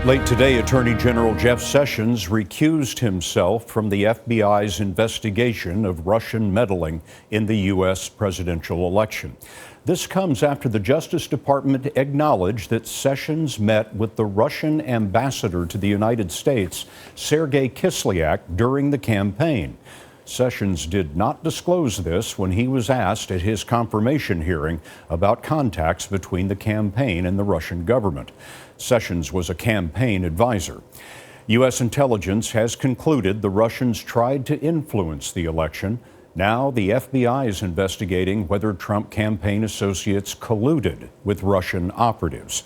Late today, Attorney General Jeff Sessions recused himself from the FBI's investigation of Russian meddling in the U.S. presidential election. This comes after the Justice Department acknowledged that Sessions met with the Russian ambassador to the United States, Sergei Kislyak, during the campaign. Sessions did not disclose this when he was asked at his confirmation hearing about contacts between the campaign and the Russian government. Sessions was a campaign advisor. U.S. intelligence has concluded the Russians tried to influence the election. Now the FBI is investigating whether Trump campaign associates colluded with Russian operatives.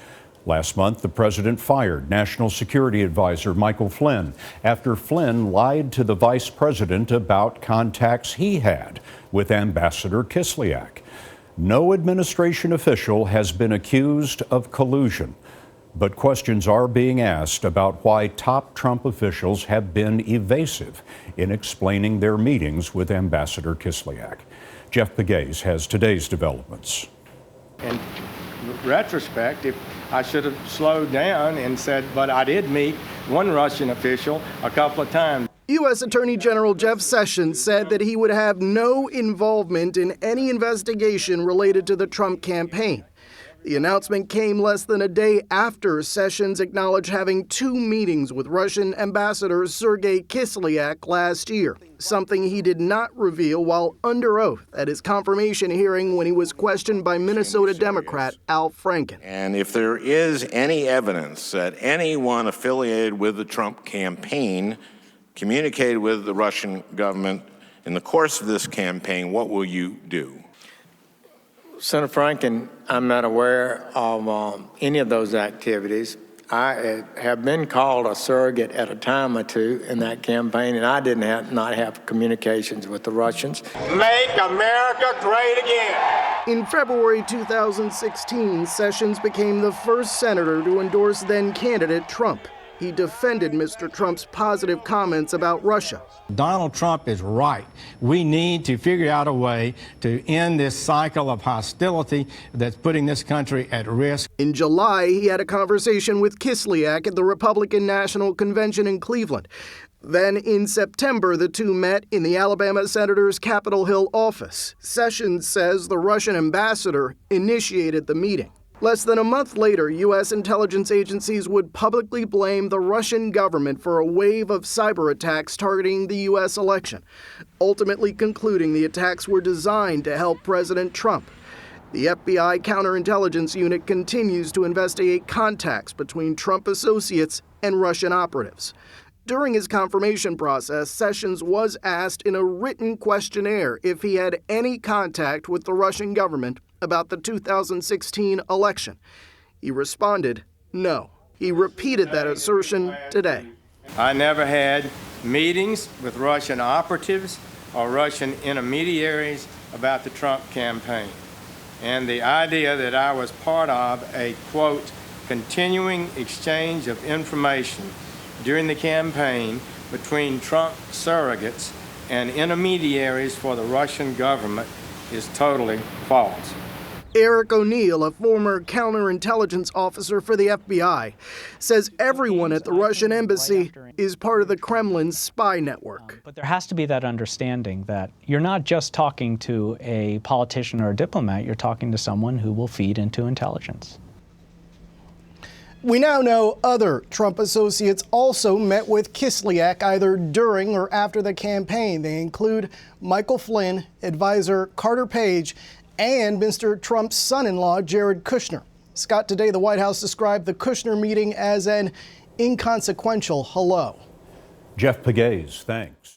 Last month, the president fired National Security Advisor Michael Flynn after Flynn lied to the vice president about contacts he had with Ambassador Kislyak. No administration official has been accused of collusion, but questions are being asked about why top Trump officials have been evasive in explaining their meetings with Ambassador Kislyak. Jeff Pegues has today's developments. In retrospect, if I should have slowed down and said, but I did meet one Russian official a couple of times. U.S. Attorney General Jeff Sessions said that he would have no involvement in any investigation related to the Trump campaign. The announcement came less than a day after Sessions acknowledged having 2 meetings with Russian Ambassador Sergei Kislyak last year, something he did not reveal while under oath at his confirmation hearing when he was questioned by Minnesota Democrat Al Franken. And if there is any evidence that anyone affiliated with the Trump campaign communicated with the Russian government in the course of this campaign, what will you do? Senator Franken, I'm not aware of any of those activities. I have been called a surrogate at a time or two in that campaign, and I did not have communications with the Russians. Make America great again. In February 2016, Sessions became the first senator to endorse then-candidate Trump. He defended Mr. Trump's positive comments about Russia. Donald Trump is right. We need to figure out a way to end this cycle of hostility that's putting this country at risk. In July, he had a conversation with Kislyak at the Republican National Convention in Cleveland. Then in September, the two met in the Alabama senator's Capitol Hill office. Sessions says the Russian ambassador initiated the meeting. Less than a month later, U.S. intelligence agencies would publicly blame the Russian government for a wave of cyber attacks targeting the U.S. election, ultimately concluding the attacks were designed to help President Trump. The FBI counterintelligence unit continues to investigate contacts between Trump associates and Russian operatives. During his confirmation process, Sessions was asked in a written questionnaire if he had any contact with the Russian government about the 2016 election. He responded, no. He repeated that assertion today. I never had meetings with Russian operatives or Russian intermediaries about the Trump campaign. And the idea that I was part of a, quote, continuing exchange of information during the campaign between Trump surrogates and intermediaries for the Russian government is totally false. Eric O'Neill, a former counterintelligence officer for the FBI, says everyone at the Russian embassy is part of the Kremlin's spy network. But there has to be that understanding that you're not just talking to a politician or a diplomat, you're talking to someone who will feed into intelligence. We now know other Trump associates also met with Kislyak either during or after the campaign. They include Michael Flynn, advisor Carter Page, and Mr. Trump's son-in-law, Jared Kushner. Scott, today the White House described the Kushner meeting as an inconsequential hello. Jeff Pegues, thanks.